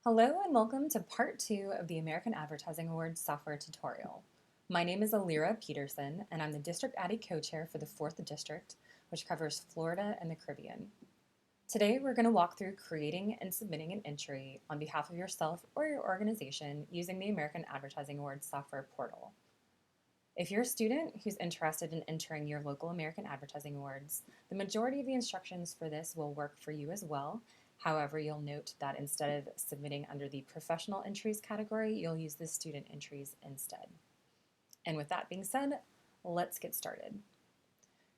Hello and welcome to part 2 of the American Advertising Awards software tutorial. My name is Alira Peterson and I'm the District Addy Co-Chair for the 4th District, which covers Florida and the Caribbean. Today we're going to walk through creating and submitting an entry on behalf of yourself or your organization using the American Advertising Awards software portal. If you're a student who's interested in entering your local American Advertising Awards, the majority of the instructions for this will work for you as well. However, you'll note that instead of submitting under the professional entries category, you'll use the student entries instead. And with that being said, let's get started.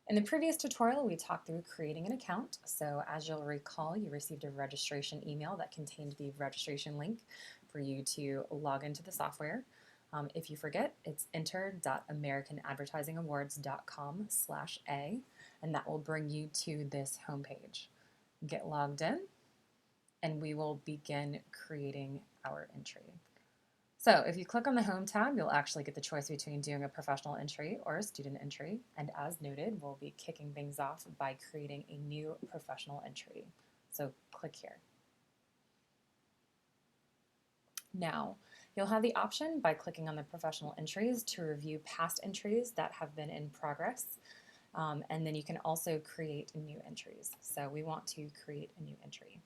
In the previous tutorial, we talked through creating an account. So as you'll recall, you received a registration email that contained the registration link for you to log into the software. If you forget, it's enter.americanadvertisingawards.com/A, and that will bring you to this homepage. Get logged in, and we will begin creating our entry. So if you click on the Home tab, you'll actually get the choice between doing a professional entry or a student entry, and as noted, we'll be kicking things off by creating a new professional entry. So click here. Now, you'll have the option by clicking on the professional entries to review past entries that have been in progress, and then you can also create new entries. So we want to create a new entry.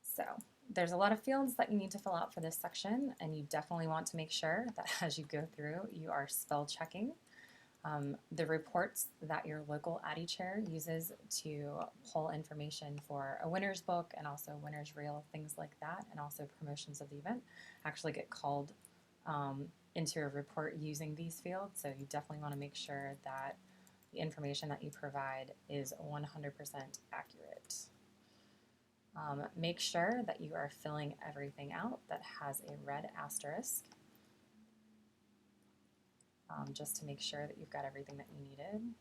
So there's a lot of fields that you need to fill out for this section, and you definitely want to make sure that as you go through, you are spell checking. The reports that your local Addy chair uses to pull information for a winner's book and also winner's reel, things like that, and also promotions of the event actually get called into a report using these fields. So you definitely want to make sure that the information that you provide is 100% accurate. Make sure that you are filling everything out that has a red asterisk. Just to make sure that you've got everything that you needed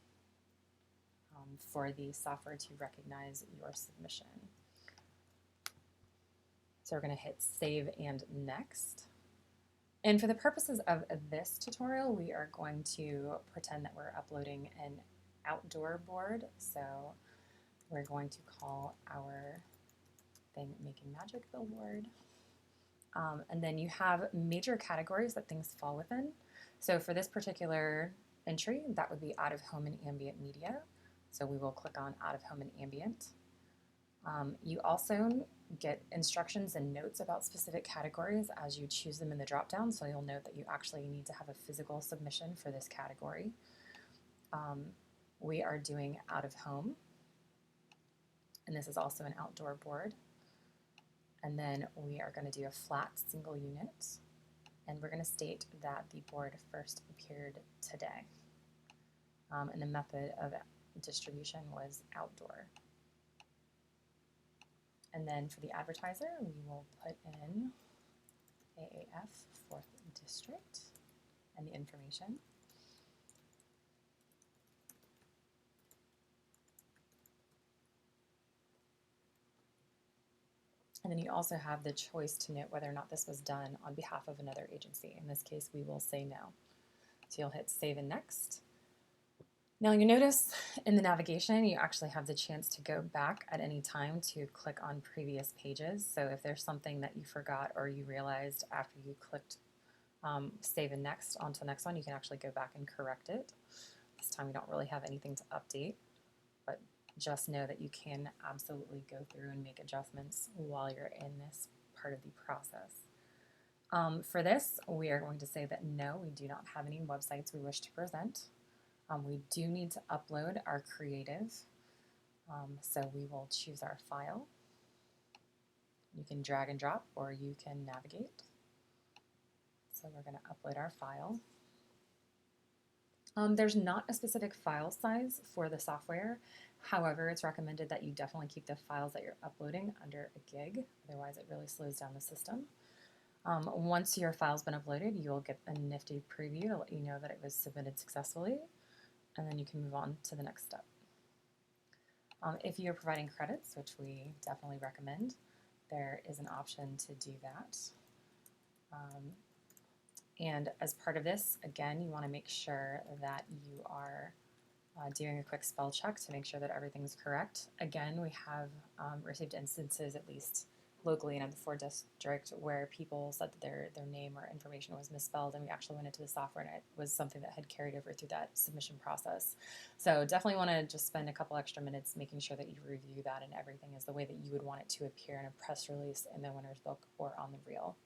for the software to recognize your submission. So we're going to hit Save and Next. And for the purposes of this tutorial, we are going to pretend that we're uploading an outdoor board. So we're going to call our thing Making Magic Billboard. And then you have major categories that things fall within. So for this particular entry, that would be out of home and ambient media. So we will click on out of home and ambient. You also get instructions and notes about specific categories as you choose them in the dropdown. So you'll note that you actually need to have a physical submission for this category. We are doing out of home, and this is also an outdoor board. And then we are going to do a flat single unit, and we're going to state that the board first appeared today. And the method of distribution was outdoor. And then for the advertiser, we will put in AAF 4th District and the information. And then you also have the choice to note whether or not this was done on behalf of another agency. In this case, we will say no. So you'll hit Save and Next. Now you notice in the navigation, you actually have the chance to go back at any time to click on previous pages. So if there's something that you forgot or you realized after you clicked Save and Next onto the next one, you can actually go back and correct it. This time we don't really have anything to update, but just know that you can absolutely go through and make adjustments while you're in this part of the process. For this, we are going to say that no, we do not have any websites we wish to present. We do need to upload our creative, so we will choose our file. You can drag and drop or you can navigate. So we're going to upload our file. There's not a specific file size for the software. However, it's recommended that you definitely keep the files that you're uploading under a gig, otherwise it really slows down the system. Once your file's been uploaded, you'll get a nifty preview to let you know that it was submitted successfully, and then you can move on to the next step. If you're providing credits, which we definitely recommend, there is an option to do that. And as part of this, again, you want to make sure that you are doing a quick spell check to make sure that everything's correct. Again, we have received instances, at least locally in the Ford district, where people said that their name or information was misspelled, and we actually went into the software and it was something that had carried over through that submission process. So definitely want to just spend a couple extra minutes making sure that you review that and everything is the way that you would want it to appear in a press release, in the winner's book, or on the reel.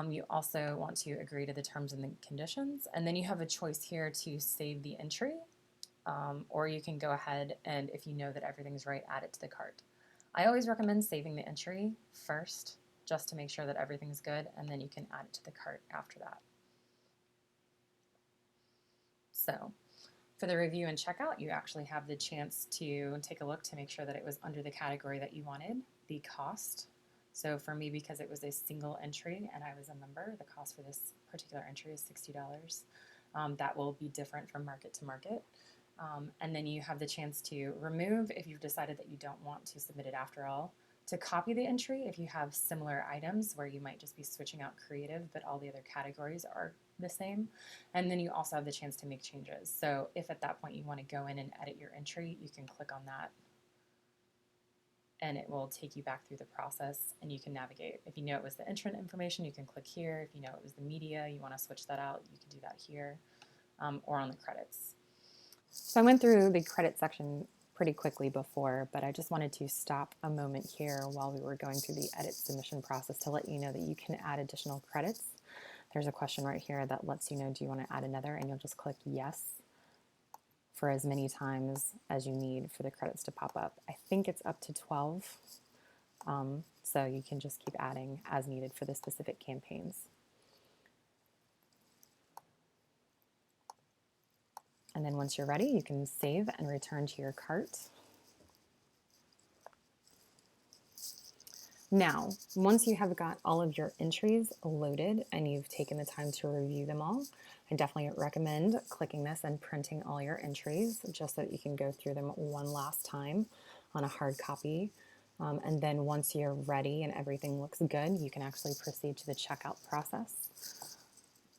You also want to agree to the terms and the conditions, and then you have a choice here to save the entry, or you can go ahead and, if you know that everything's right, add it to the cart. I always recommend saving the entry first, just to make sure that everything's good, and then you can add it to the cart after that. So for the review and checkout, you actually have the chance to take a look to make sure that it was under the category that you wanted, the cost. So for me, because it was a single entry and I was a member, the cost for this particular entry is $60. That will be different from market to market. And then you have the chance to remove if you've decided that you don't want to submit it after all, to copy the entry if you have similar items where you might just be switching out creative but all the other categories are the same. And then you also have the chance to make changes. So if at that point you want to go in and edit your entry, you can click on that and it will take you back through the process and you can navigate. If you know it was the entrant information, you can click here. If you know it was the media, you want to switch that out, you can do that here, or on the credits. So I went through the credit section pretty quickly before, but I just wanted to stop a moment here while we were going through the edit submission process to let you know that you can add additional credits. There's a question right here that lets you know, do you want to add another? And you'll just click yes for as many times as you need for the credits to pop up. I think it's up to 12, so you can just keep adding as needed for the specific campaigns. And then once you're ready, you can save and return to your cart. Now, once you have got all of your entries loaded and you've taken the time to review them all, I definitely recommend clicking this and printing all your entries just so that you can go through them one last time on a hard copy. And then once you're ready and everything looks good, you can actually proceed to the checkout process.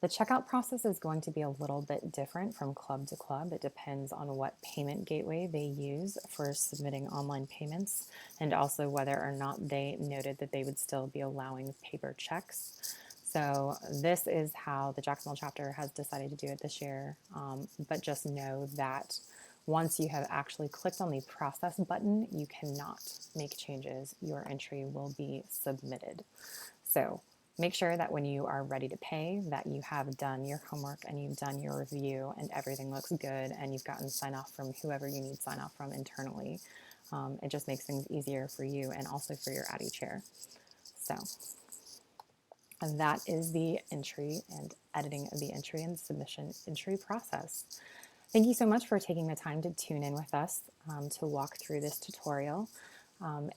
The checkout process is going to be a little bit different from club to club. It depends on what payment gateway they use for submitting online payments, and also whether or not they noted that they would still be allowing paper checks. So this is how the Jacksonville chapter has decided to do it this year, but just know that once you have actually clicked on the process button, you cannot make changes. Your entry will be submitted. So make sure that when you are ready to pay, that you have done your homework and you've done your review and everything looks good and you've gotten sign off from whoever you need sign off from internally. It just makes things easier for you and also for your Addy chair. So and that is the entry and editing of the entry and submission entry process. Thank you so much for taking the time to tune in with us to walk through this tutorial.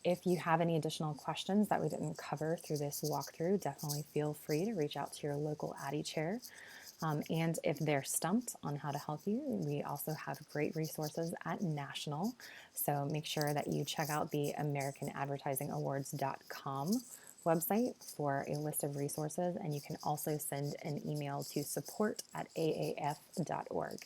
If you have any additional questions that we didn't cover through this walkthrough, definitely feel free to reach out to your local Addy chair. And if they're stumped on how to help you, we also have great resources at National. So make sure that you check out the AmericanAdvertisingAwards.com website for a list of resources. And you can also send an email to support@aaf.org.